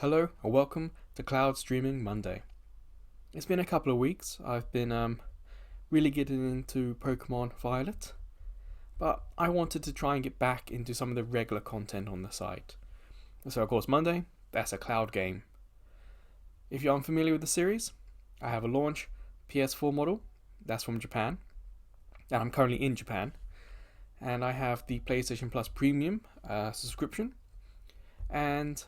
Hello and welcome to Cloud Streaming Monday. It's been a couple of weeks. I've been really getting into Pokemon Violet, but I wanted to try and get back into some of the regular content on the site. So, of course, Monday, that's a cloud game. If you're unfamiliar with the series, I have a launch PS4 model, that's from Japan, and I'm currently in Japan, and I have the PlayStation Plus Premium subscription, and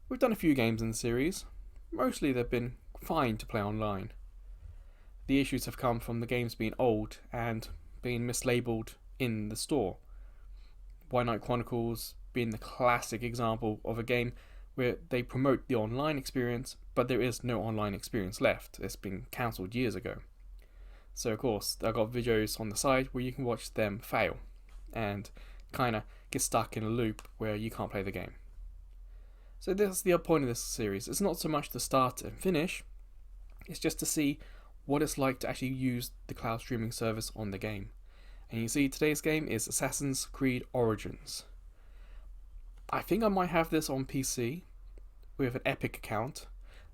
we've done a few games in the series. Mostly they've been fine to play online. The issues have come from the games being old and being mislabeled in the store. White Knight Chronicles being the classic example of a game where they promote the online experience, but there is no online experience left. It's been cancelled years ago. So of course, I've got videos on the side where you can watch them fail and kind of get stuck in a loop where you can't play the game. So that's the point of this series. It's not so much to start and finish, it's just to see what it's like to actually use the cloud streaming service on the game. And you see today's game is Assassin's Creed Origins. I think I might have this on PC with an Epic account,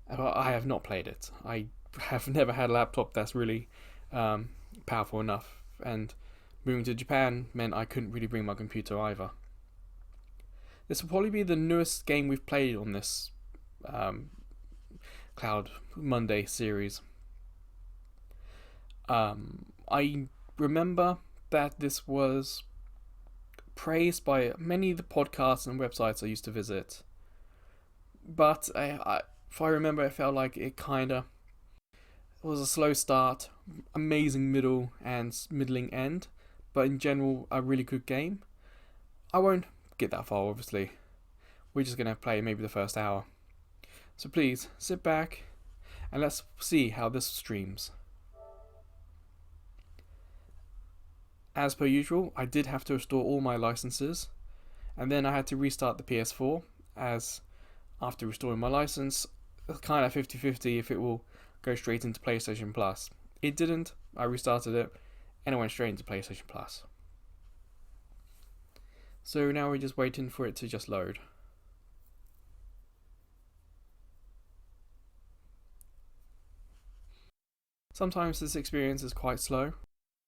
but I have not played it. I have never had a laptop that's really powerful enough, and moving to Japan meant I couldn't really bring my computer either. This will probably be the newest game we've played on this Cloud Monday series. I remember that this was praised by many of the podcasts and websites I used to visit, but if I remember, it felt like it kind of was a slow start, amazing middle and middling end, but in general a really good game. I won't get that far, obviously. We're just going to play maybe the first hour. So please, sit back and let's see how this streams. As per usual, I did have to restore all my licenses, and then I had to restart the PS4, as after restoring my license, it's kind of 50-50 if it will go straight into PlayStation Plus. It didn't, I restarted it, and it went straight into PlayStation Plus. So now we're just waiting for it to just load. Sometimes this experience is quite slow,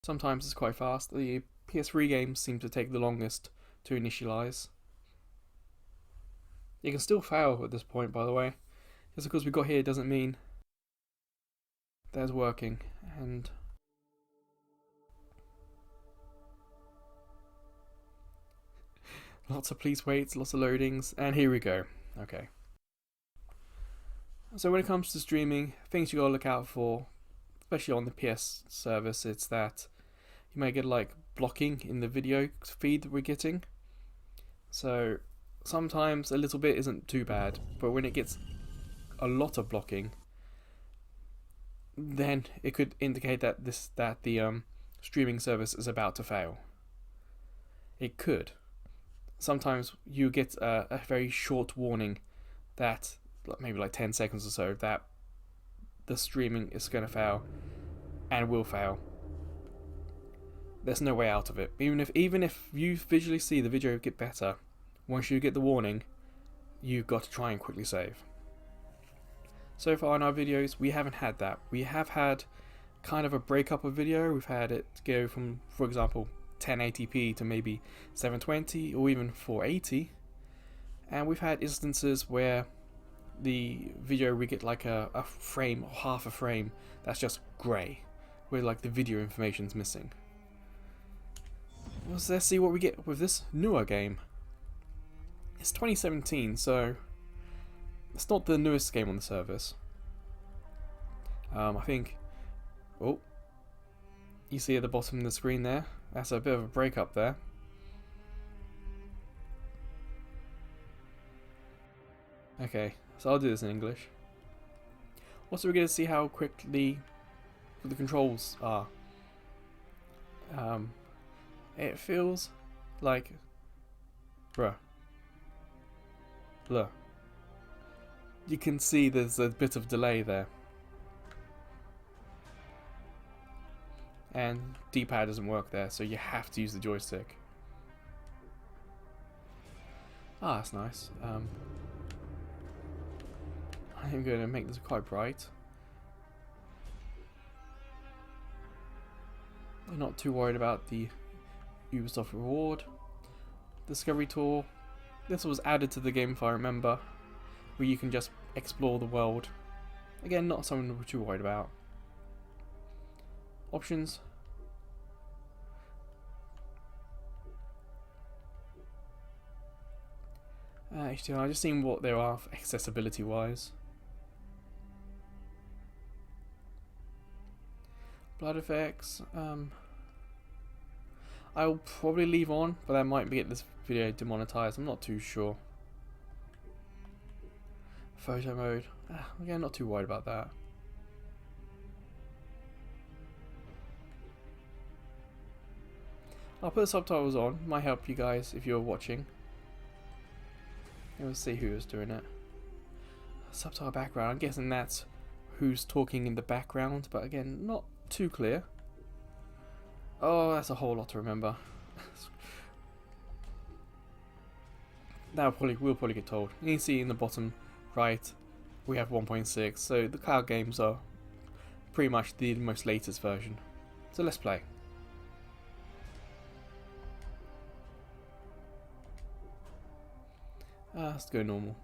sometimes it's quite fast. The PS3 games seem to take the longest to initialize. You can still fail at this point, by the way. Just because we got here doesn't mean that it's working, and lots of please waits, lots of loadings, and here we go. Okay. So when it comes to streaming, things you gotta look out for, especially on the PS service, it's that you may get like blocking in the video feed that we're getting. So sometimes a little bit isn't too bad, but when it gets a lot of blocking, then it could indicate that the streaming service is about to fail. It could. Sometimes you get a very short warning that maybe like 10 seconds or so that the streaming is going to fail and will fail. There's no way out of it. Even if you visually see the video get better, once you get the warning, you've got to try and quickly save. So far in our videos, we haven't had that. We have had kind of a breakup of video. We've had it go from, for example, 1080p to maybe 720 or even 480, and we've had instances where the video we get like a frame or half a frame that's just grey, where like the video information's missing. Let's see what we get with this newer game. It's 2017, so it's not the newest game on the service. I think, oh, you see at the bottom of the screen there, that's a bit of a breakup there. Okay, so I'll do this in English. Also, we're going to see how quickly the controls are. It feels like, bruh, look, you can see there's a bit of delay there. And D-pad doesn't work there, so you have to use the joystick. Ah, that's nice. I'm going to make this quite bright. I'm not too worried about the Ubisoft reward. Discovery Tour. This was added to the game if I remember, where you can just explore the world. Again, not something we're too worried about. Options. HDR, I just seen what there are accessibility wise. Blood effects. I'll probably leave on, but I might get this video demonetized. I'm not too sure. Photo mode. Again, not too worried about that. I'll put the subtitles on. Might help you guys if you're watching. Let's see who is doing it. Subtitle background. I'm guessing that's who's talking in the background, but again, not too clear. Oh, that's a whole lot to remember. We'll probably get told. You can see in the bottom right, we have 1.6, so the cloud games are pretty much the most latest version. So let's play. Let's go normal.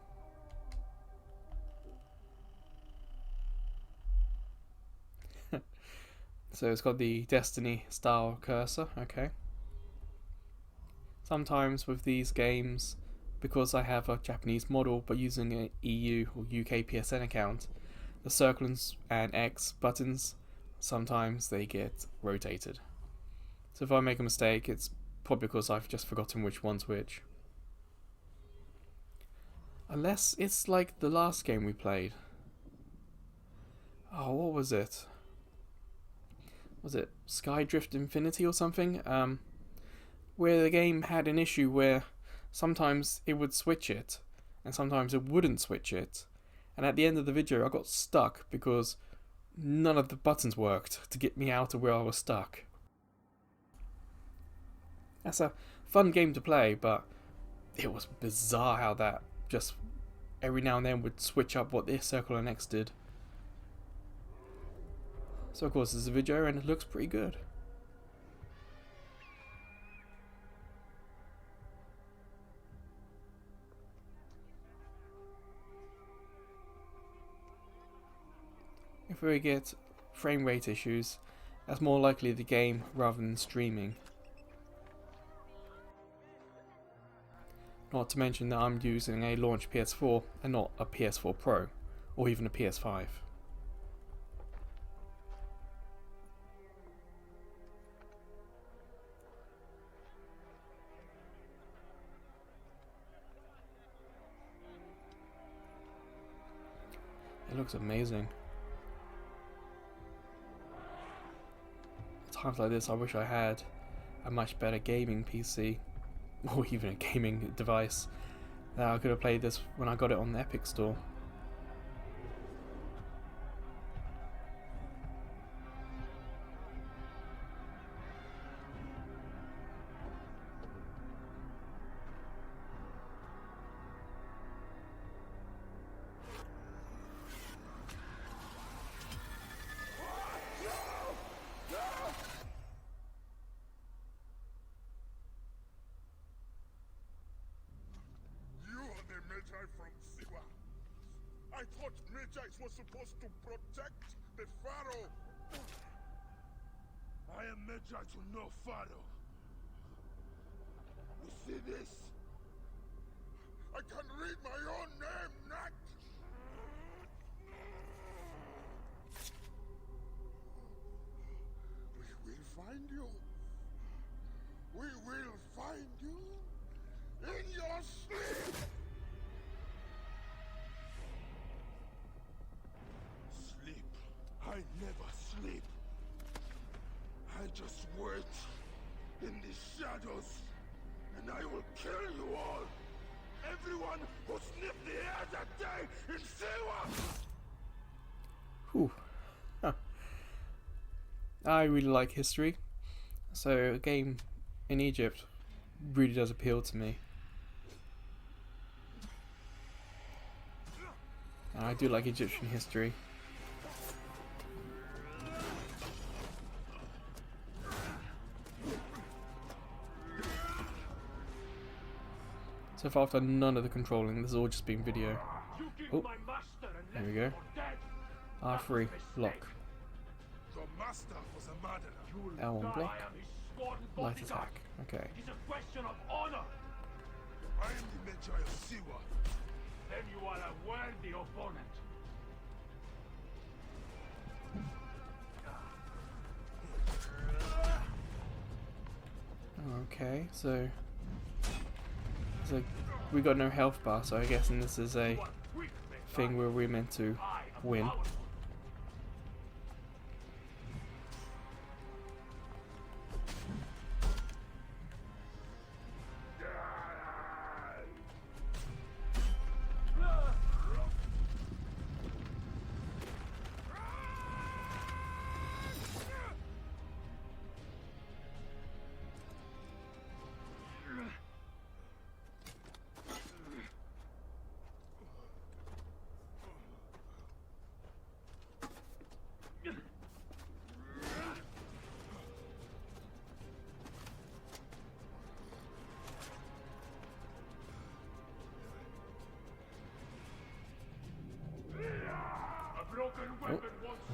So it's got the Destiny style cursor, okay. Sometimes with these games, because I have a Japanese model but using an EU or UK PSN account, the circle and X buttons, sometimes they get rotated. So if I make a mistake, it's probably because I've just forgotten which one's which. Unless it's like the last game we played. Oh, what was it? Was it Skydrift Infinity or something? Where the game had an issue where sometimes it would switch it and sometimes it wouldn't switch it, and at the end of the video I got stuck because none of the buttons worked to get me out of where I was stuck. That's a fun game to play, but it was bizarre how that just every now and then would switch up what this circle and X did. So of course this is a video and it looks pretty good. If we get frame rate issues, that's more likely the game rather than streaming. Not to mention that I'm using a launch PS4 and not a PS4 Pro or even a PS5. It looks amazing. At times like this I wish I had a much better gaming PC or even a gaming device that I could have played this when I got it on the Epic Store. From Siwa. I thought Magi's was supposed to protect the Pharaoh. I am Magi to no Pharaoh. You see this? I can read my own name, Nat. We will find you. We will find you in your sleep. I never sleep. I just wait in the shadows, and I will kill you all. Everyone who sniffed the air that day in Siwa. Whew. Huh. I really like history, so a game in Egypt really does appeal to me. I do like Egyptian history. So far I've done none of the controlling, this has all just been video. Oh, there we go. R3, block. Your master was a murderer. L1 block. Light attack. Okay. It is a question of honor. I am the Magi of Siwa. Then you are a worthy opponent. Okay, so we got no health bar, so I guess this is a thing where we're meant to win.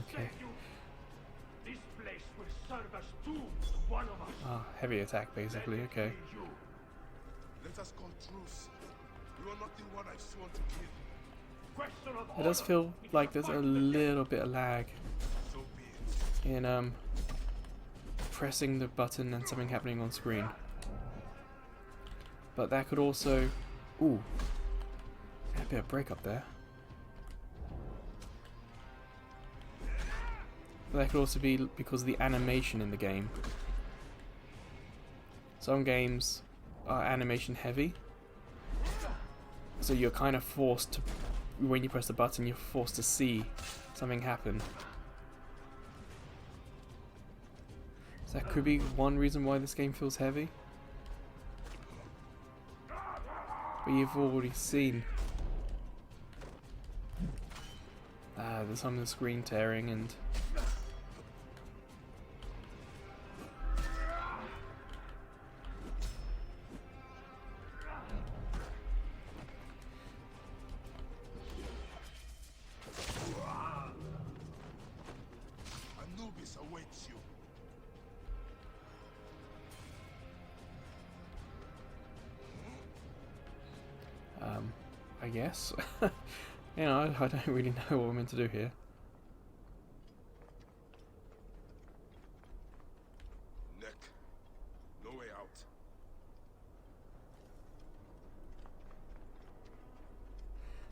Okay. This place will serve as tomb to one of us. Ah, heavy attack basically, okay. Let us call truce. You are not the one I've sworn to kill. Question of It does honor. feel like there's a little bit of lag So be it. in pressing the button and something happening on screen. But that could also... Ooh. A bit of break up there. But that could also be because of the animation in the game. Some games are animation heavy. So you're kind of forced to... When you press the button, you're forced to see something happen. So that could be one reason why this game feels heavy. But you've already seen there's some of the screen tearing and Anubis awaits you. I guess. You know, I don't really know what we're meant to do here. Neck. No way out.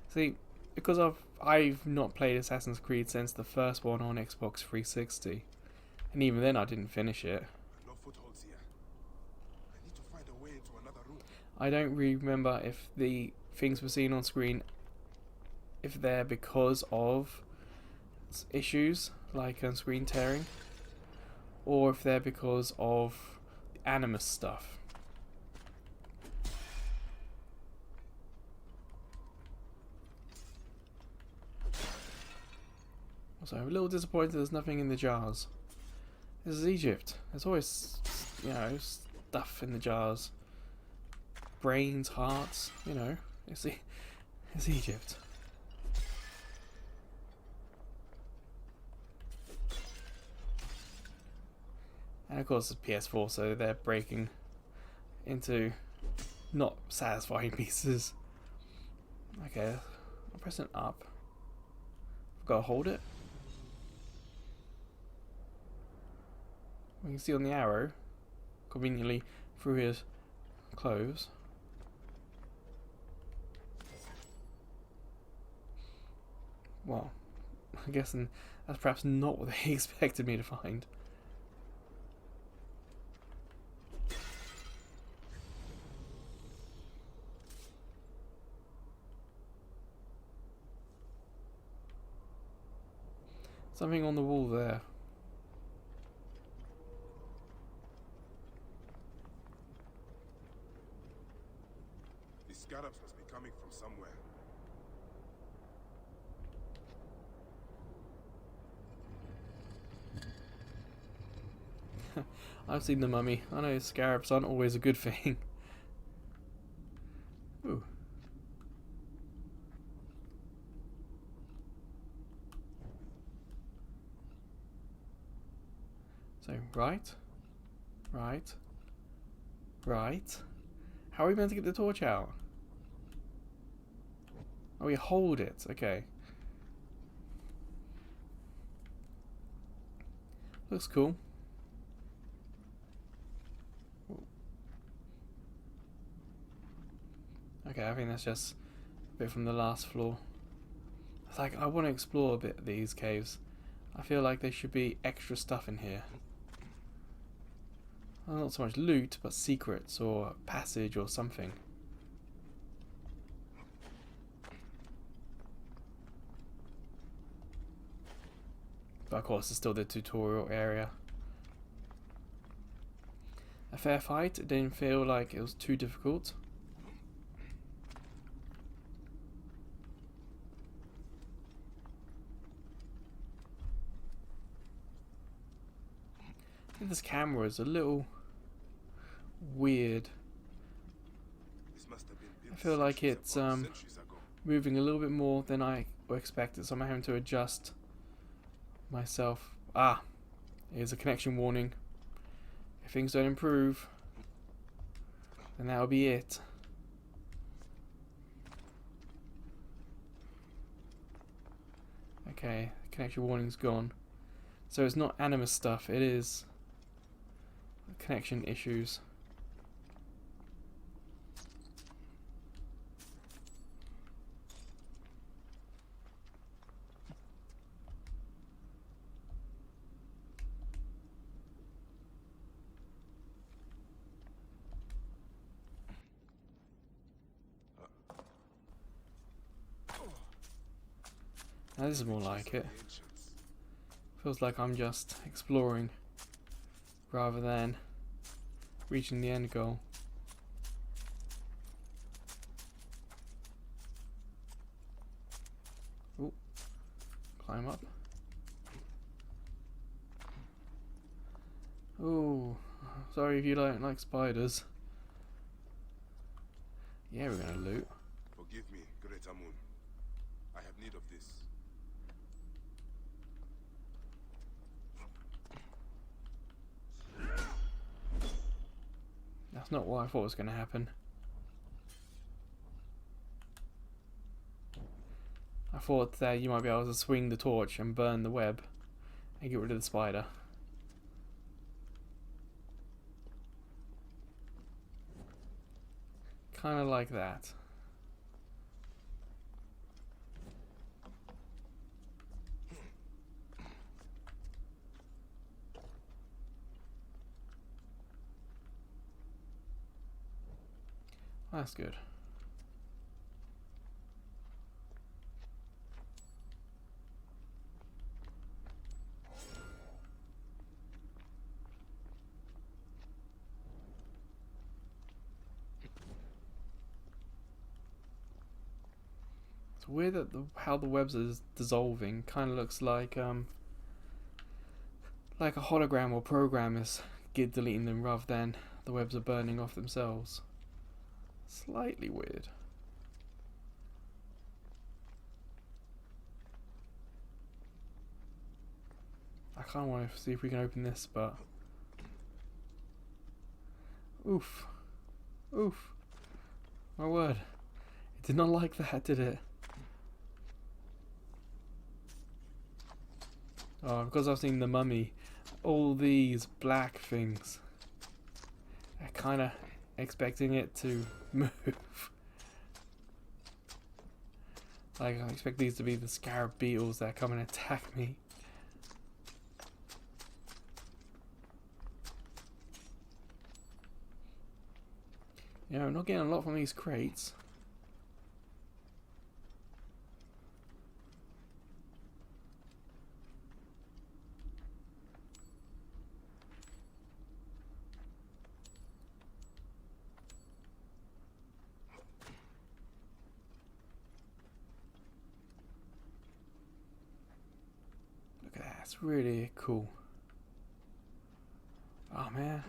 See, because I've not played Assassin's Creed since the first one on Xbox 360, and even then I didn't finish it. No footholds here. I need to find a way into another room. I don't really remember if the things we're seeing on screen, if they're because of issues like screen tearing, or if they're because of animus stuff. So I'm a little disappointed there's nothing in the jars. This is Egypt. There's always, you know, stuff in the jars. Brains, hearts, you know. It's Egypt. And of course it's PS4, so they're breaking into not satisfying pieces. Okay, I'm pressing up. I've got to hold it. We can see on the arrow, conveniently through his clothes. Well, I'm guessing that's perhaps not what they expected me to find. Something on the wall there. These scarabs must be coming from somewhere. I've seen the mummy. I know scarabs aren't always a good thing. Ooh. So, right. Right. Right. How are we meant to get the torch out? Oh, we hold it. Okay. Looks cool. Okay, I think that's just a bit from the last floor. It's like, I want to explore a bit of these caves. I feel like there should be extra stuff in here. Well, not so much loot, but secrets or passage or something. But of course, it's still the tutorial area. A fair fight. It didn't feel like it was too difficult. I think this camera is a little weird. I feel like it's moving a little bit more than I expected, so I'm having to adjust myself. Ah, here's a connection warning. If things don't improve, then that'll be it. Okay, connection warning's gone. So it's not animus stuff, it is connection issues. Now this is more like it. Feels like I'm just exploring rather than reaching the end goal. Ooh, climb up. Ooh, sorry if you don't like spiders. Yeah, we're gonna loot. Forgive me, Great Amun. I have need of this. That's not what I thought was going to happen. I thought that you might be able to swing the torch and burn the web and get rid of the spider. Kind of like that. That's good. It's weird that how the webs is dissolving. Kind of looks like a hologram or program is deleting them rather than the webs are burning off themselves. Slightly weird. I kind of want to see if we can open this, but oof, oof, my word, it did not like that, did it? Oh, because I've seen the mummy, all these black things. I'm kind of expecting it to move. Like, I expect these to be the scarab beetles that come and attack me. You know, I'm not getting a lot from these crates. Look at that, it's really cool. Oh man.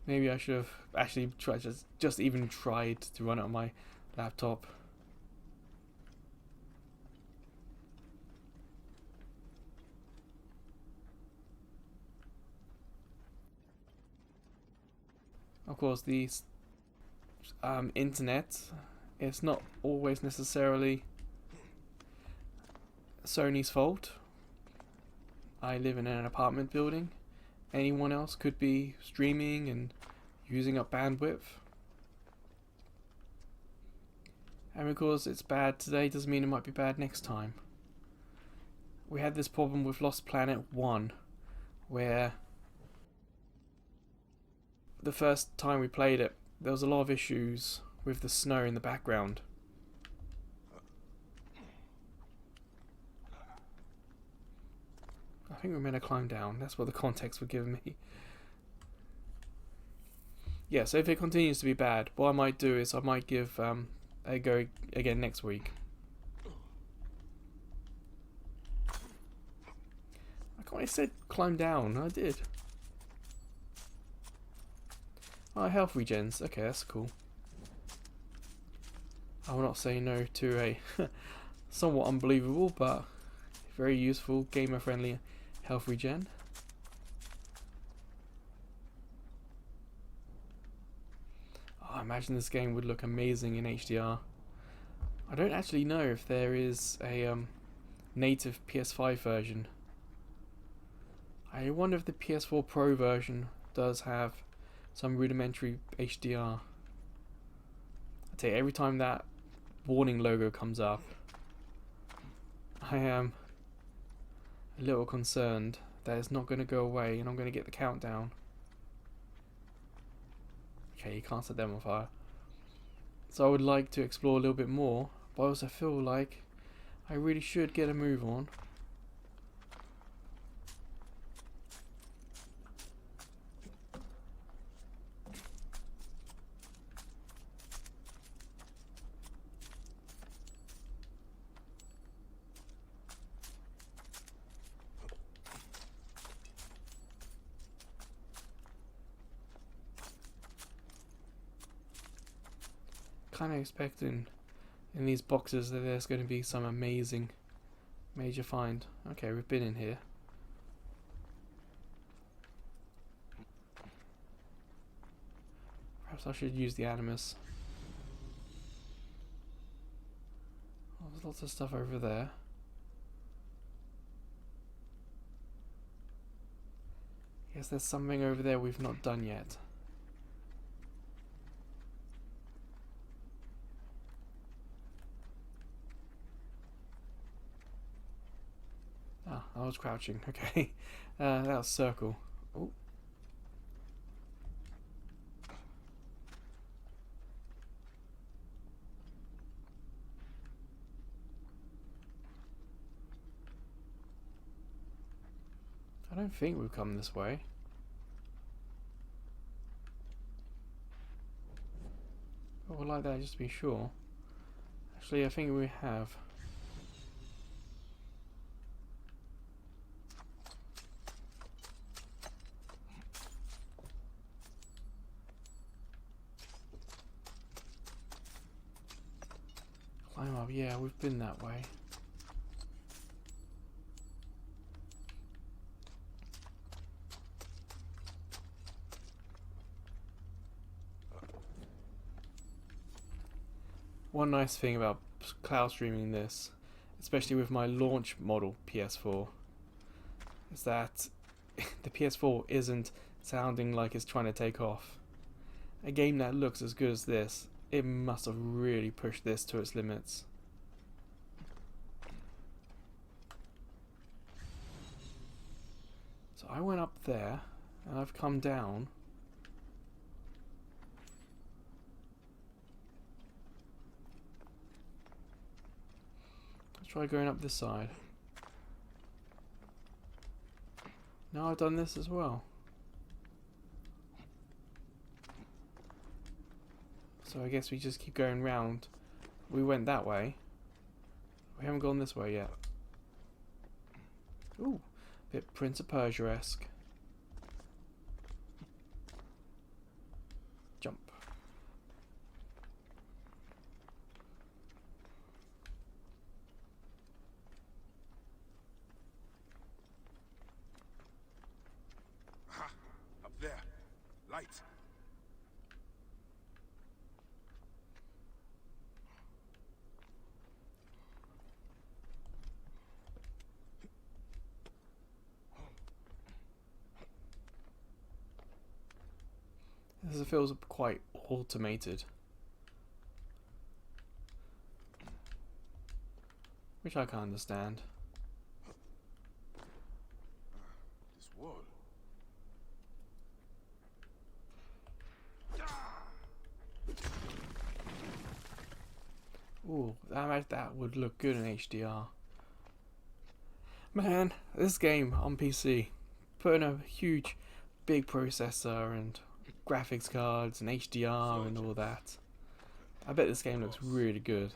Maybe I should have actually tried just even tried to run it on my laptop. Of course, the internet, it's not always necessarily Sony's fault. I live in an apartment building. Anyone else could be streaming and using up bandwidth. And because it's bad today doesn't mean it might be bad next time. We had this problem with Lost Planet 1, where the first time we played it, there was a lot of issues with the snow in the background. I think we're meant to climb down. That's what the context would give me. Yeah, so if it continues to be bad, what I might do is I might give a go again next week. I said climb down. I did. Oh, health regens. Okay, that's cool. I will not say no to a somewhat unbelievable but very useful, gamer-friendly health regen. Oh, I imagine this game would look amazing in HDR. I don't actually know if there is a native PS5 version. I wonder if the PS4 Pro version does have some rudimentary HDR. I tell you, every time that warning logo comes up, I am a little concerned that it's not going to go away and I'm going to get the countdown. Okay, you can't set them on fire. So I would like to explore a little bit more, but I also feel like I really should get a move on. Kind of expecting in these boxes that there's going to be some amazing major find. Okay, we've been in here. Perhaps I should use the Animus. Oh, there's lots of stuff over there. Guess there's something over there we've not done yet. Ah, I was crouching. Okay, that was circle. Oh. I don't think we've come this way. But we'll like that just to be sure. Actually, I think we have. Climb up, yeah, we've been that way. One nice thing about cloud streaming this, especially with my launch model PS4, is that the PS4 isn't sounding like it's trying to take off. A game that looks as good as this, it must have really pushed this to its limits. So I went up there, and I've come down. Let's try going up this side. Now I've done this as well. So I guess we just keep going round. We went that way. We haven't gone this way yet. Ooh, Bit Prince of Persia-esque. Jump. Aha! Up there. Light. This feels quite automated. Which I can understand. This wall. Ooh, that would look good in HDR. Man, this game on PC, putting a huge, big processor and graphics cards and HDR and all that. I bet this game looks really good.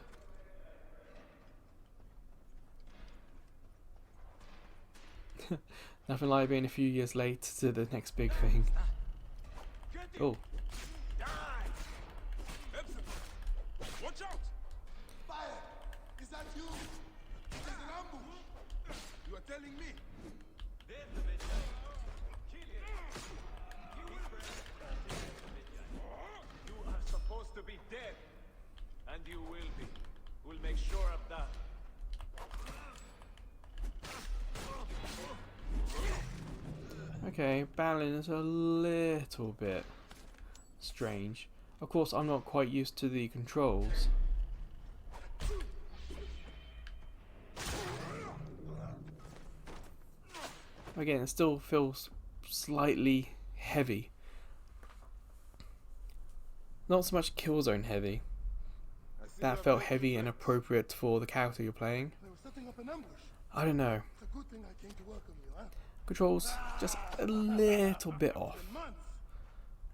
Nothing like being a few years late to the next big thing. Oh, Watch out! Fire! Is that you? It is an ambush! You are telling me? You are supposed to be dead. And you will be. We'll make sure of that. okay, battling is a little bit strange. Of course, I'm not quite used to the controls. Again, it still feels slightly heavy. Not so much Killzone heavy. That felt heavy and appropriate for the character you're playing. They were setting up an ambush. I don't know. It's a good thing I came to welcome you, huh? Controls just a little bit off. Months.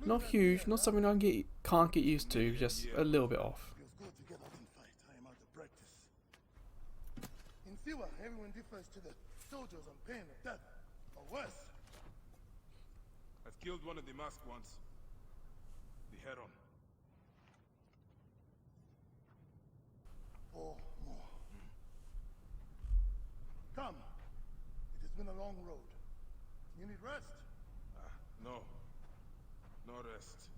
Not huge, not something I can't get used to, just a little bit off. Feels good to get out and fight. I am out of practice. In Siwa, everyone defers to the soldiers on pain of death, or worse. I've killed one of the masked ones. The Heron. Or more. Come. It has been a long road. You need rest? No. No rest.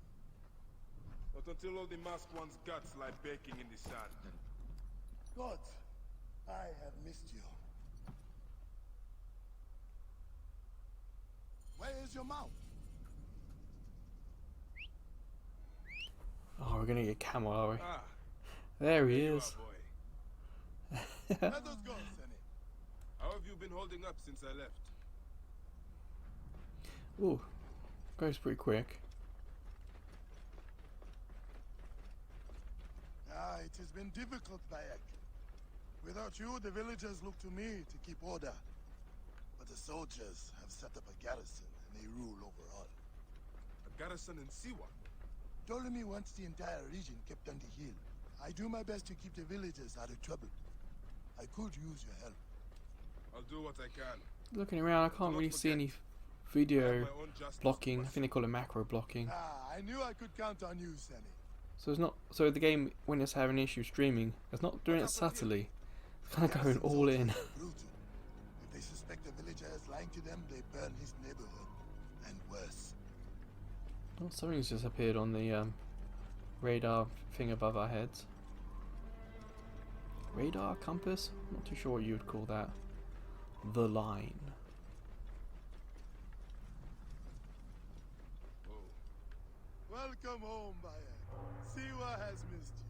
Not until all the masked one's guts lie baking in the sand. God, I have missed you. Where is your mount? Oh, we're gonna get Camel, are we? Ah, There he you is. are, boy. Let us go, Senny. How have you been holding up since I left? Ooh, goes pretty quick. It has been difficult, Bayek. Without you, the villagers look to me to keep order. But the soldiers have set up a garrison, and they rule over all. A garrison in Siwa? Ptolemy wants the entire region kept on the hill. I do my best to keep the villagers out of trouble. I could use your help. I'll do what I can. Looking around, I can't really see any video blocking. I think they call it macro blocking. I knew I could count on you, Senny. So it's not. So the game, when it's having issues streaming, it's not doing it subtly. It's kind of going all in. Brutal. If they suspect the villager is lying to them, they burn his neighborhood. And worse. Oh, something's just appeared on the radar thing above our heads. Radar compass? Not too sure what you would call that. The line. Welcome home, Bayek. Siwa has missed you.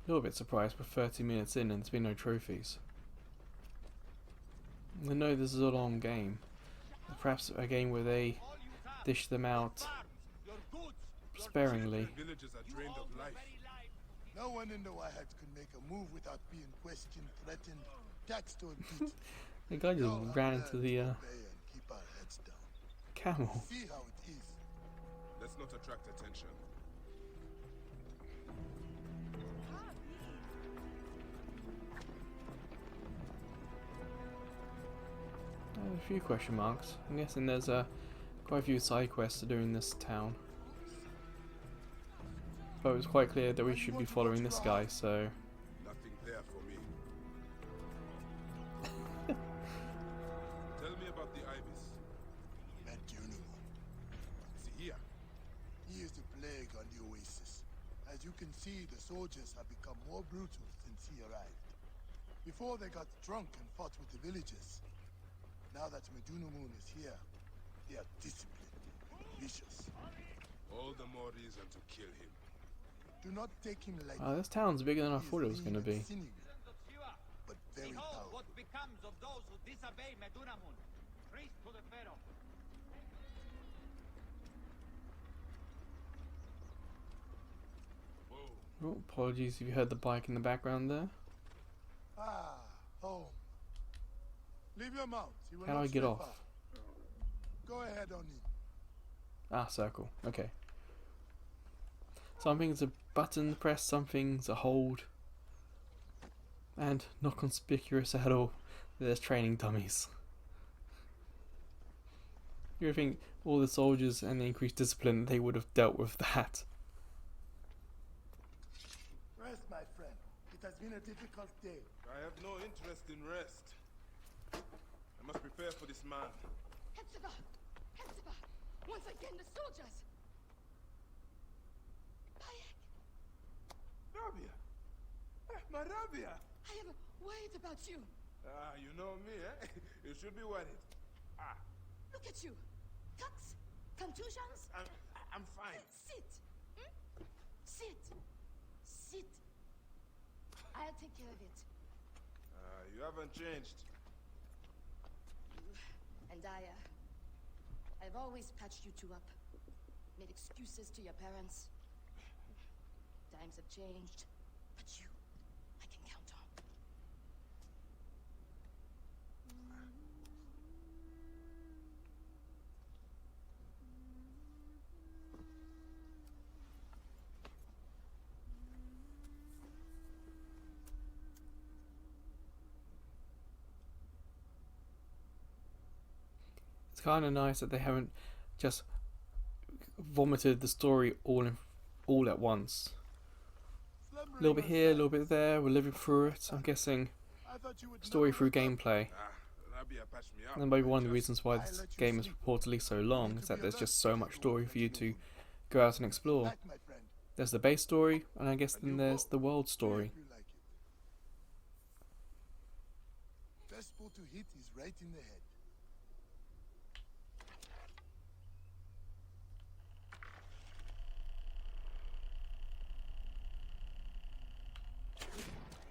A little bit surprised we're 30 minutes in and there's been no trophies. I know this is a long game. Perhaps a game where they dish them out sparingly. Villagers are drained of life. No one in the Wahats could make a move without being questioned, threatened, taxed, or beaten. The guy just ran into the keep our heads down. camel. See how it is. Let's not attract attention. A few question marks. I'm guessing there's quite a few side quests to do in this town. But it was quite clear that we should be following this guy, so... Nothing there for me. Tell me about the Ibis. Is he here? He is the plague on the oasis. As you can see, the soldiers have become more brutal since he arrived. Before they got drunk and fought with the villagers. Now that Medunamun is here, they are disciplined and vicious. All the more reason to kill him. Do not take him lightly. This town's bigger than I He is thought it was mean going to and be. sinning, but very Behold powerful. what becomes of those who disobey Medunamun, priest to the Pharaoh. Whoa. Oh, apologies if you heard the bike in the background there. Ah, home. Leave your mount. He will How do not I get stray off? far. Go ahead, Oni. Ah, circle. Okay. Some things are button press, some things are hold. And not conspicuous at all. There's training dummies. You would think all the soldiers and the increased discipline, they would have dealt with that. Rest, my friend. It has been a difficult day. I have no interest in rest. I must prepare for this man. Hepzibah! Hepzibah! Once again, the soldiers! Bayek! Rabia! My Rabia! I am worried about you. Ah, you know me, eh? You should be worried. Ah, Look at you. Cuts? Contusions? I'm fine. Sit! Hmm? Sit! Sit! I'll take care of it. You haven't changed. And I've always patched you two up. Made excuses to your parents. Times have changed. But you, I can count on. It's kind of nice that they haven't just vomited the story all at once. A little bit here, a little bit there, we're living through it. I'm guessing I thought you would story never through wake up. gameplay. Rabia patched me up. And maybe one of the Just- reasons why this game is reportedly so long is that there's just so much story for you to go out and explore. Back, my friend. There's the base story, and I guess then there's the world story. If you like it. Best spot to hit is right in the head.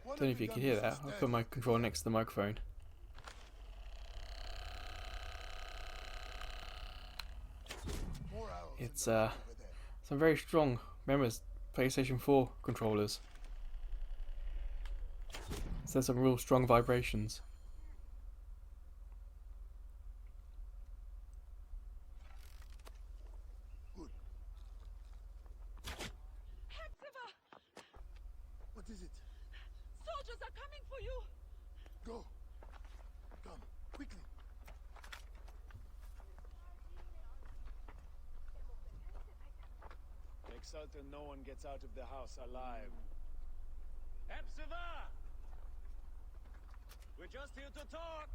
Don't know if you can hear that. I'll put my controller next to the microphone. It's some very strong. Remember, it's PlayStation 4 controllers. So there's some real strong vibrations. Good. Hepzibah! What is it? Soldiers are coming for you! Go. Come, quickly. Make certain no one gets out of the house alive. Hepzibah! We're just here to talk!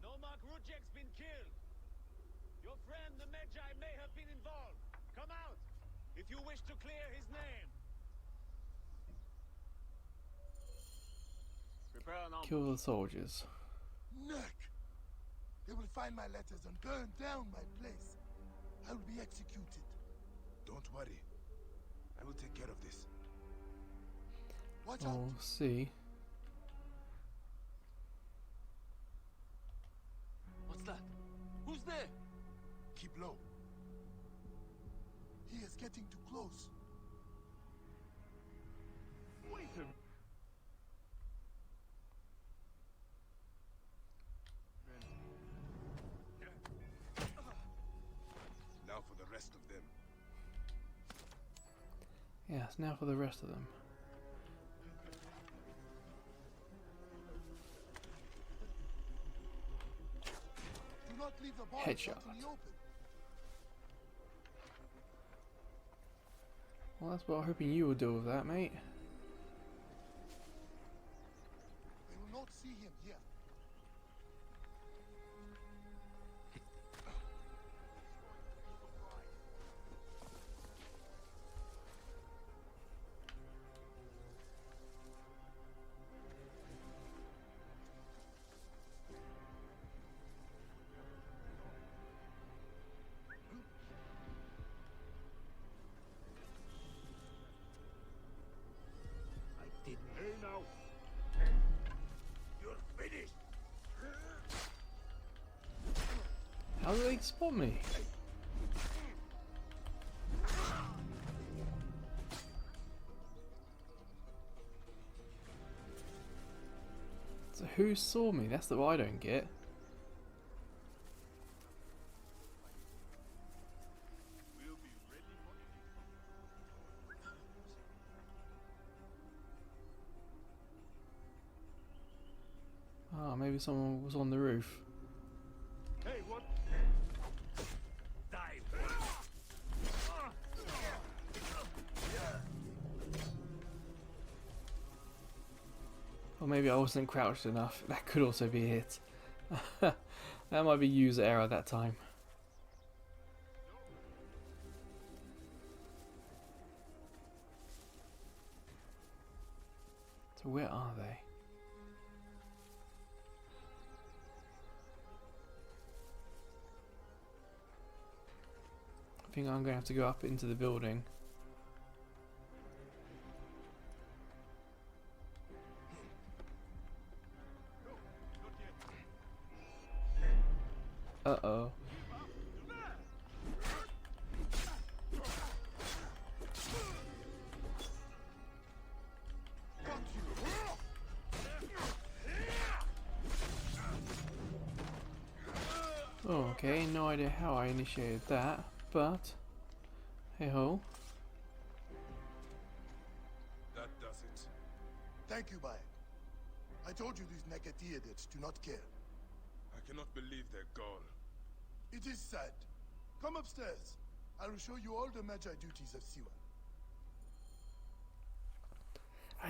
Nomarch Rujek's been killed. Your friend the Magi may have been involved. Come out, if you wish to clear his name. Prepare an Kill the soldiers. Neck! They will find my letters and burn down my place. I will be executed. Don't worry. I will take care of this. Watch out! We'll see. What's that? Who's there? Keep low. He is getting too close. Wait a minute. Now for the rest of them. Yes, now for the rest of them. leave the bodies Headshot. out in the open. Well, that's what I'm hoping you will do with that, mate. They will not see him here. I didn't. Hey now! You're finished! How do they spot me? So who saw me? That's the what I don't get. We'll be ready for Ah, maybe someone was on the roof. Hey, what? Die! Or maybe I wasn't crouched enough. That could also be it. That might be user error that time. So where are they? I think I'm going to have to go up into the building. Uh-oh. Oh, okay, no idea how I initiated that, but hey ho. That does it. Thank you, Bayek. I told you these Nekati idiots do not care. I cannot believe their gall. It is sad. Come upstairs. I will show you all the Magi duties of Siwa.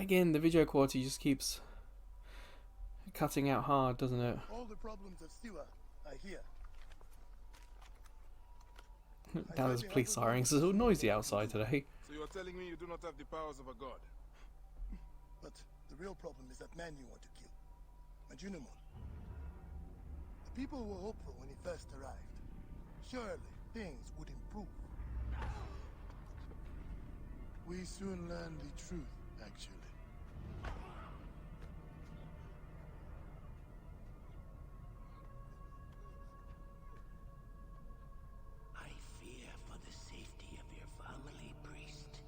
Again, the video quality just keeps cutting out hard, doesn't it? All the problems of Siwa are here. Now there's police sirens. It's all noisy outside today. So you are telling me you do not have the powers of a god? But the real problem is that man you want to kill. Majunamon. The people were hopeful when he first arrived. Surely things would improve. We soon learn the truth, actually. I fear for the safety of your family, priest.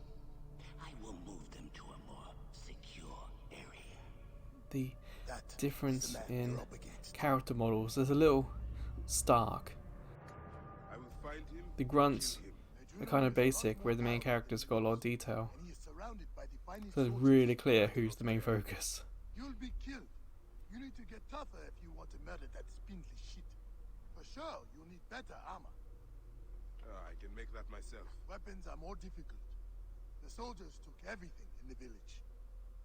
I will move them to a more secure area. The That difference is the man in you're up against. character models, there's a little stark. I will find him. The grunts kill him. are kind of basic, where the main character's got a lot of detail. And he is surrounded by the finest So it's soldiers. really clear who's the main focus. You'll be killed. You need to get tougher if you want to murder that spindly shit. For sure, you'll need better armor. I can make that myself. Weapons are more difficult. The soldiers took everything in the village.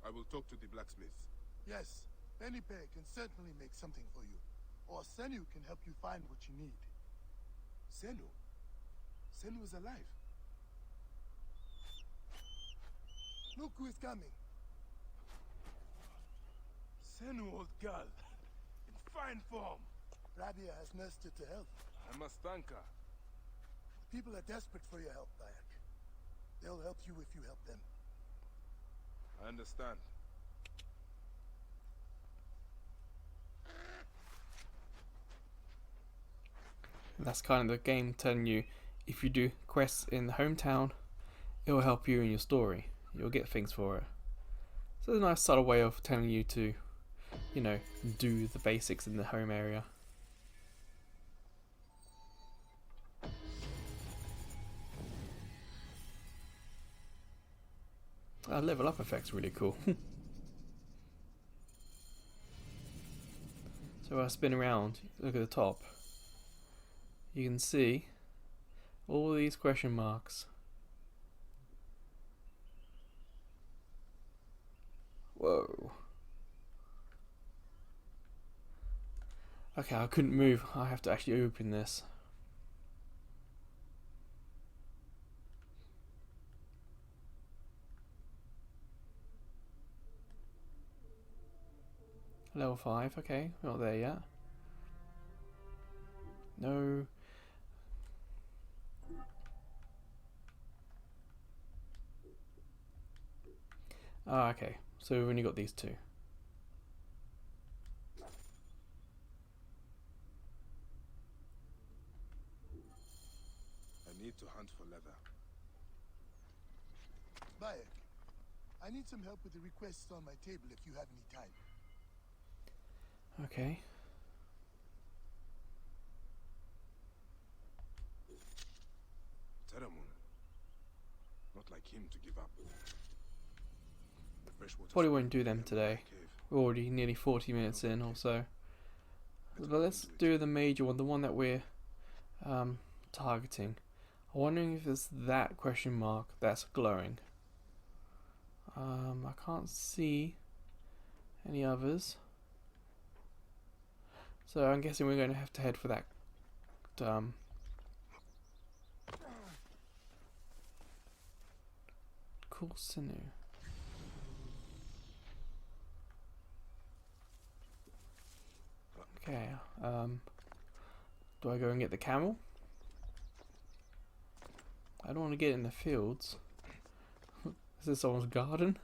I will talk to the blacksmiths. Yes, Pennypay can certainly make something for you. Or Senu can help you find what you need. Senu? Senu is alive. Look who is coming. Senu, old girl. In fine form. Rabia has nursed her to health. I must thank her. People are desperate for your help, Bayek. They'll help you if you help them. I understand. And that's kind of the game telling you, if you do quests in the hometown, it will help you in your story. You'll get things for it. So it's a nice subtle way of telling you to, you know, do the basics in the home area. That level up effect's really cool. So I spin around, look at the top. you can see all these question marks. Whoa. Okay, I couldn't move. I have to actually open this. Level 5, okay, we're not there yet. No. Ah, okay, so we've only got these two. I need to hunt for leather. Bayek, I need some help with the requests on my table if you have any time. Okay. Teramon. Not like him to give up. The freshwater Probably spring won't do them in the today. cave. We're already nearly 40 minutes in or so. But let's do the major one, the one that we're targeting. I'm wondering if it's that question mark that's glowing. I can't see any others. So I'm guessing we're going to have to head for that cool sinew. Okay, do I go and get the camel? I don't want to get in the fields. Is this someone's garden?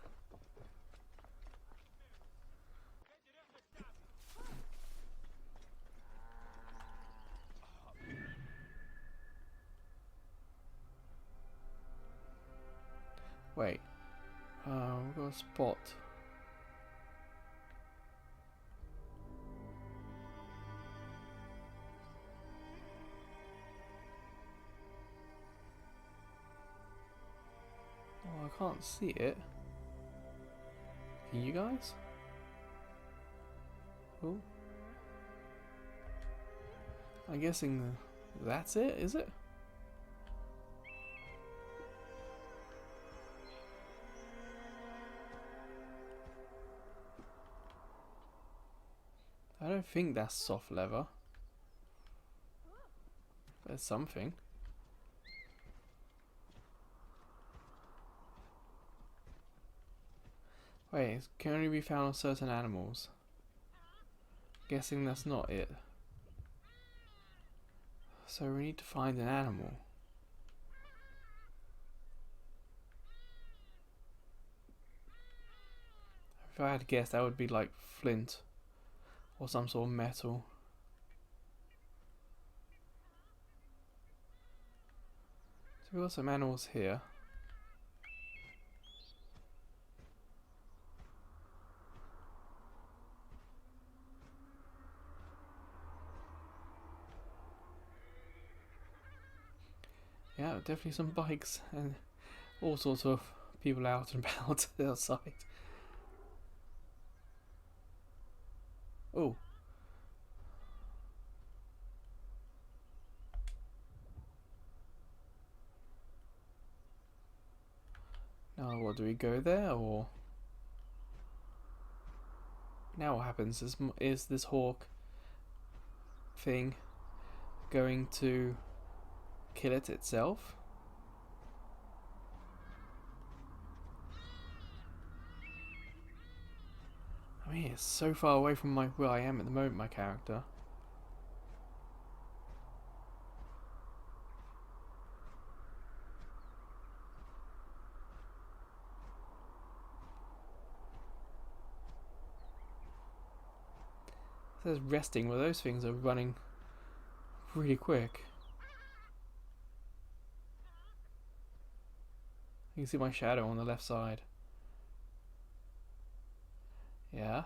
Wait, we've got a spot. Oh, I can't see it. Can you guys? Oh. I'm guessing that's it, is it? I don't think that's soft leather. There's something. Wait, it can only be found on certain animals. Guessing that's not it. So we need to find an animal. If I had to guess, that would be like flint or some sort of metal. So we've got some animals here. Yeah, definitely some bikes and all sorts of people out and about outside. Oh. Now what, do we go there or... Now what happens is this hawk thing going to kill it itself? I mean, it's so far away from where I am at the moment, my character. It says resting, well those things are running really quick. You can see my shadow on the left side. Yeah.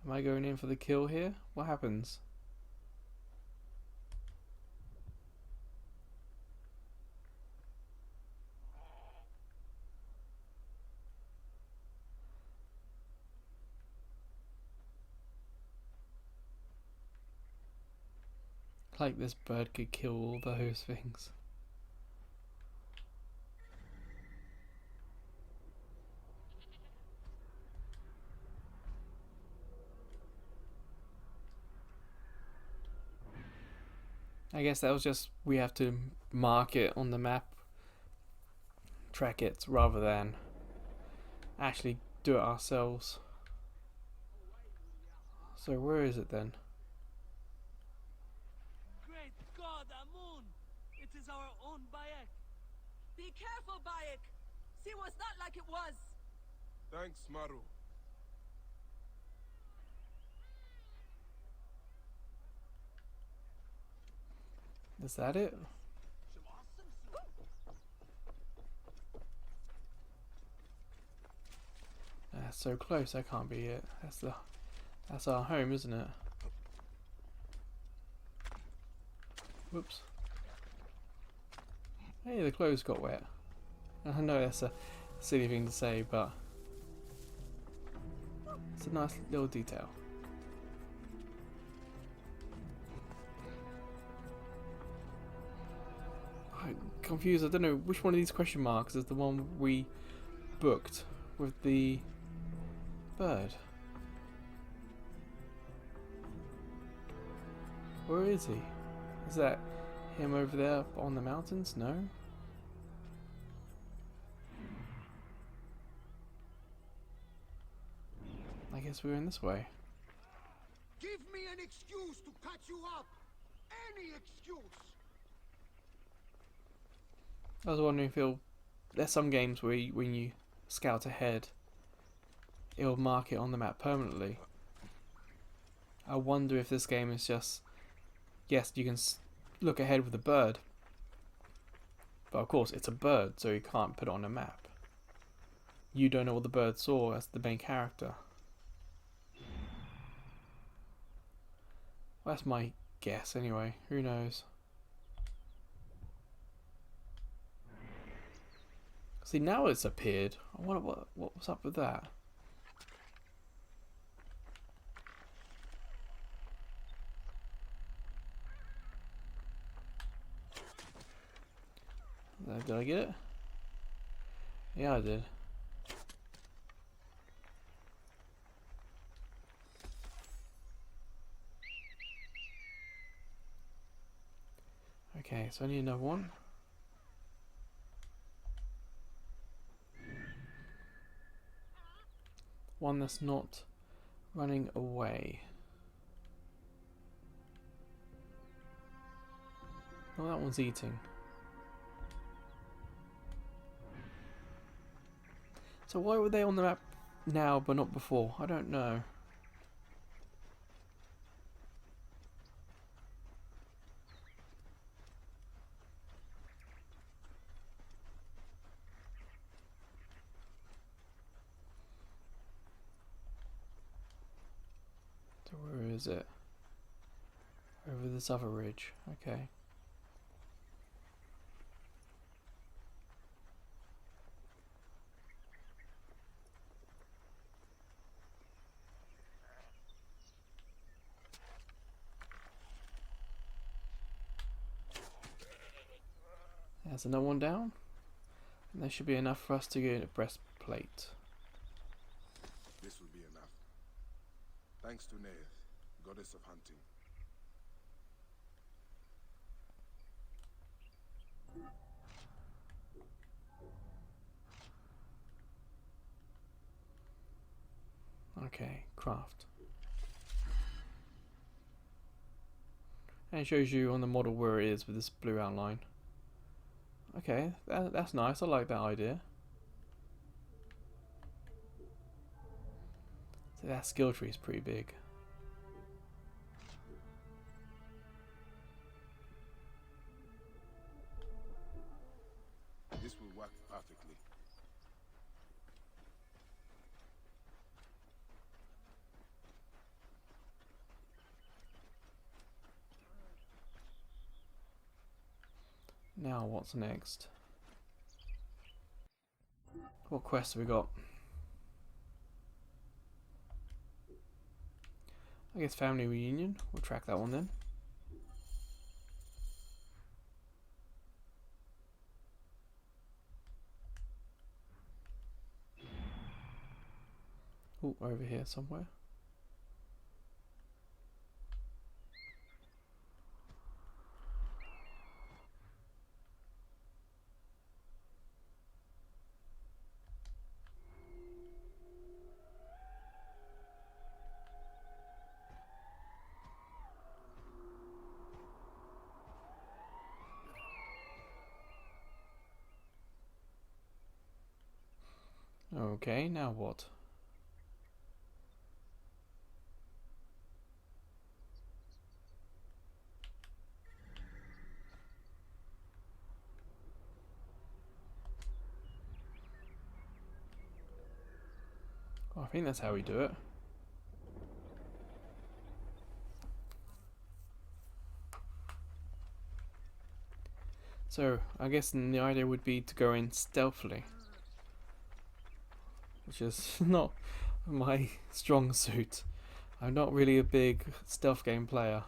Am I going in for the kill here? What happens? Like this bird could kill all those things. I guess that was just we have to mark it on the map, track it, rather than actually do it ourselves. So where is it then? Great God, Amun! It is our own Bayek. Be careful, Bayek! See was not like it was! Thanks, Maru. Is that it? That's so close. That can't be it. That's our home, isn't it? Whoops. Hey, the clothes got wet. I know that's a silly thing to say, but it's a nice little detail. I'm confused. I don't know which one of these question marks is the one we booked with the bird. Where is he? Is that him over there on the mountains? No? I guess we're in this way. Give me an excuse to catch you up! Any excuse! I was wondering if there's some games where when you scout ahead, it'll mark it on the map permanently. I wonder if this game is just, yes, you can look ahead with a bird, but of course it's a bird, so you can't put it on a map. You don't know what the bird saw as the main character. Well, that's my guess anyway. Who knows? See, now it's appeared. I wonder what was up with that. Did I get it? Yeah, I did. Okay, so I need another one. One that's not running away. Oh, that one's eating. So why were they on the map now but not before? I don't know. So where is it? Over this other ridge. Okay. There's another one down. And there should be enough for us to get a breastplate. This will be enough. Thanks to Neith, goddess of hunting. Okay, craft. And it shows you on the model where it is with this blue outline. Okay, that's nice. I like that idea. So that skill tree is pretty big. This will work perfectly. Now what's next? What quests have we got? I guess family reunion. We'll track that one then. over here somewhere. Okay, now what? Oh, I think that's how we do it. So, I guess the idea would be to go in stealthily, which is not my strong suit. I'm not really a big stealth game player.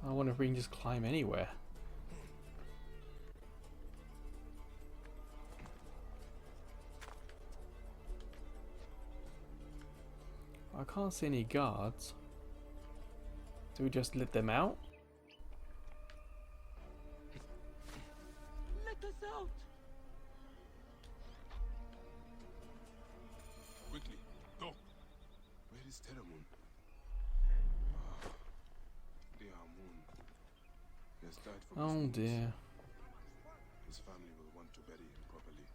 I wonder if we can just climb anywhere. I can't see any guards. Do we just let them out? Let us out! Quickly, go! Where is Terramoon? Dear Moon. He has died from his Oh wounds. dear. His family will want to bury him properly.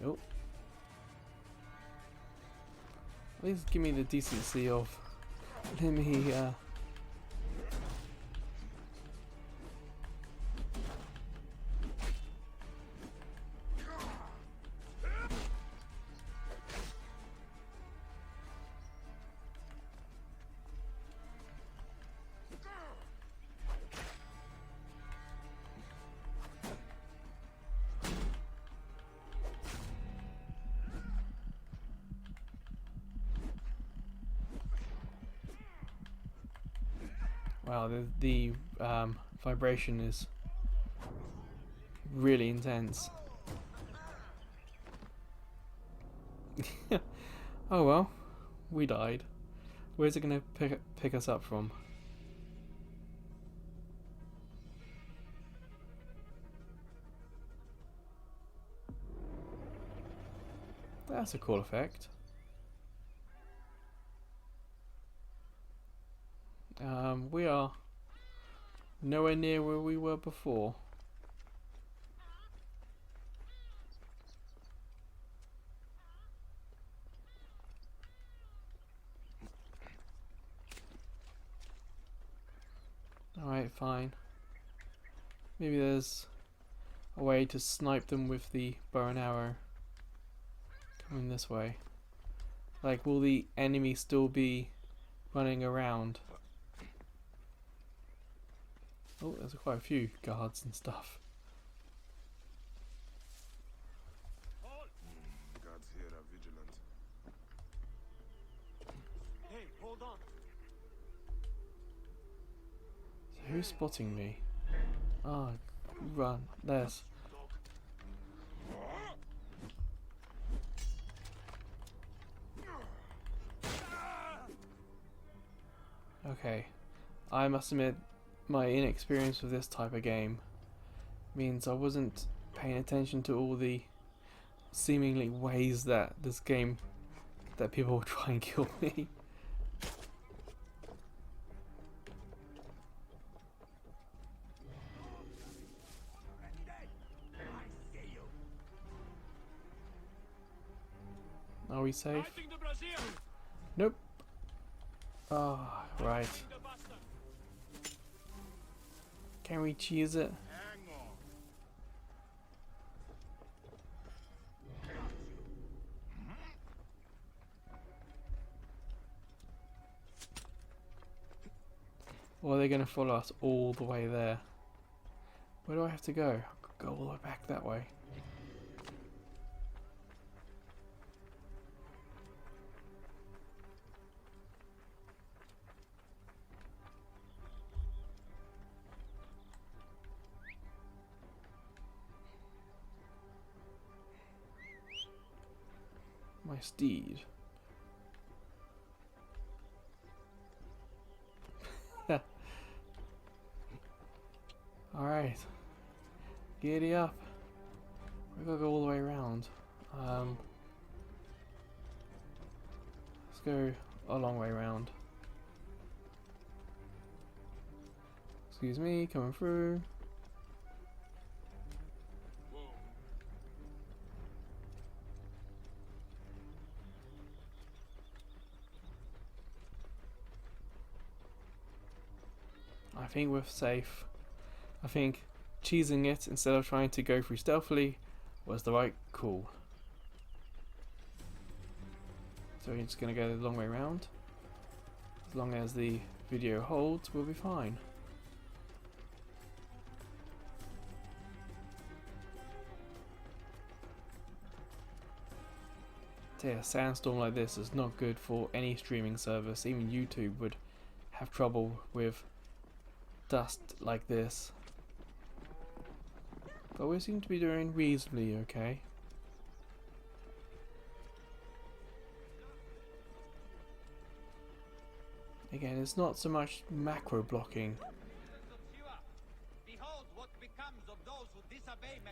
Oh. At least give me the decency of let me wow, the vibration is really intense. Oh well, we died. Where's it gonna pick us up from? That's a cool effect. We are nowhere near where we were before. Alright, fine. Maybe there's a way to snipe them with the bow and arrow. Coming this way. Like, will the enemy still be running around? Oh, there's quite a few guards and stuff. Guards here are vigilant. Hey, hold on. So who's spotting me? Ah, run. There's. Okay. I must admit, my inexperience with this type of game means I wasn't paying attention to all the seemingly ways that this game that people will try and kill me. Are we safe? Fighting the Brazil! Nope. Ah, right. Fighting the bastard! Can we cheese it? Hang on. Or are they going to follow us all the way there? Where do I have to go? Go all the way back that way. My steed. Alright. Giddy up. We gotta go all the way around. Let's go a long way around. Excuse me, coming through. I think we're safe. I think cheesing it instead of trying to go through stealthily was the right call. So we're just going to go the long way around. As long as the video holds, we'll be fine. A sandstorm like this is not good for any streaming service. Even YouTube would have trouble with dust like this. But we seem to be doing reasonably okay. Again, it's not so much macro blocking.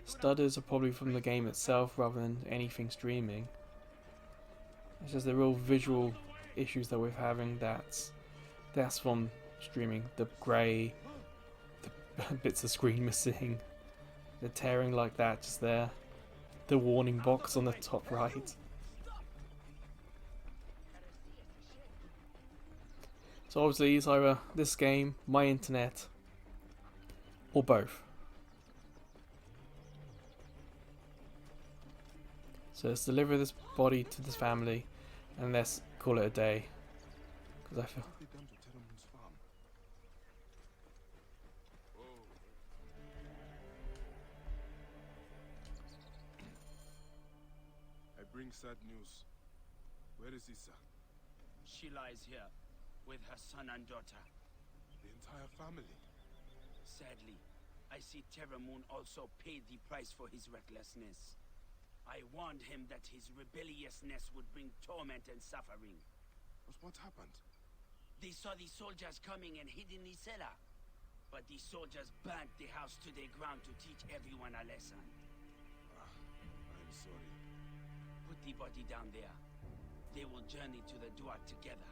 Stutters are probably from the game itself rather than anything streaming. It's just the real visual issues that we're having that's from streaming. The grey, the bits of screen missing, the tearing like that just there, the warning box on the top right. So obviously it's either this game, my internet, or both. So let's deliver this body to this family and let's call it a day. Because I feel... I bring sad news. Where is Issa? She lies here with her son and daughter. The entire family. Sadly, I see Terramoon also paid the price for his recklessness. I warned him that his rebelliousness would bring torment and suffering. But what happened? They saw the soldiers coming and hid in the cellar. But the soldiers burnt the house to the ground to teach everyone a lesson. I'm sorry. Put the body down there. They will journey to the Duat together.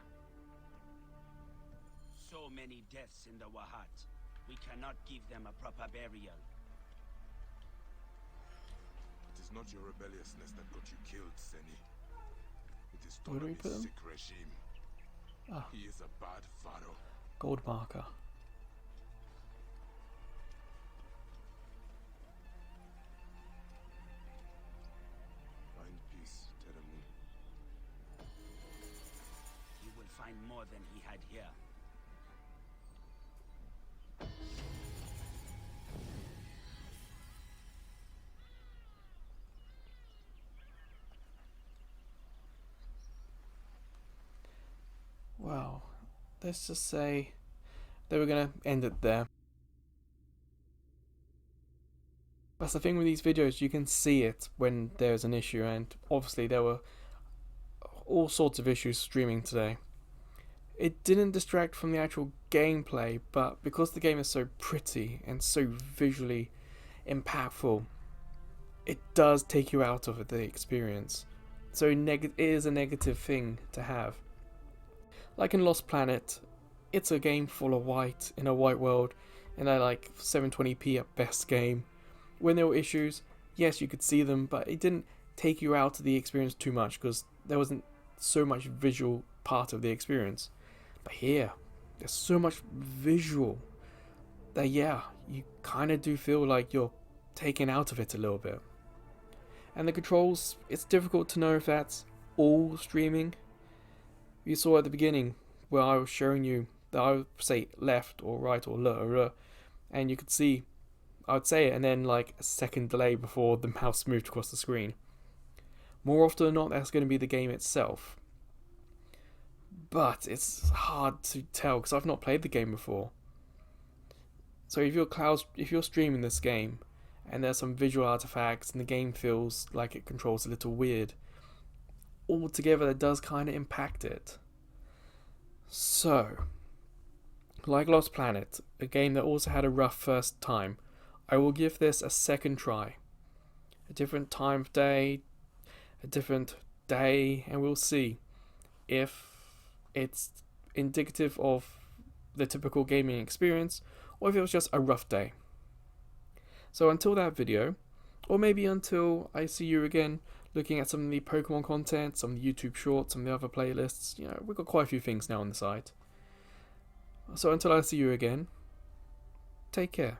So many deaths in the Wahat. We cannot give them a proper burial. It is not your rebelliousness that got you killed, Seni. It is Where do we put Ptolemy's them? sick regime. Ah, He is a bad pharaoh. gold marker. Find peace, Terramoon. He will find more than he had here. Wow. Let's just say they were going to end it there. That's the thing with these videos, you can see it when there's an issue, and obviously there were all sorts of issues streaming today. It didn't distract from the actual gameplay, but because the game is so pretty and so visually impactful, it does take you out of the experience. So it is a negative thing to have. Like in Lost Planet, it's a game full of white in a white world, and I like 720p at best game. When there were issues, yes, you could see them, but it didn't take you out of the experience too much because there wasn't so much visual part of the experience. But here, there's so much visual that, yeah, you kind of do feel like you're taken out of it a little bit. And the controls, it's difficult to know if that's all streaming. You saw at the beginning where I was showing you that I would say left or right or l, and you could see I would say it and then like a second delay before the mouse moved across the screen. More often than not, that's going to be the game itself. But it's hard to tell because I've not played the game before. So if you're streaming this game and there's some visual artifacts and the game feels like it controls a little weird, altogether that does kind of impact it. So, like Lost Planet, a game that also had a rough first time, I will give this a second try. A different time of day, a different day, and we'll see if it's indicative of the typical gaming experience or if it was just a rough day. So until that video, or maybe until I see you again looking at some of the Pokemon content, some of the YouTube shorts, some of the other playlists, we've got quite a few things now on the site. So until I see you again, take care.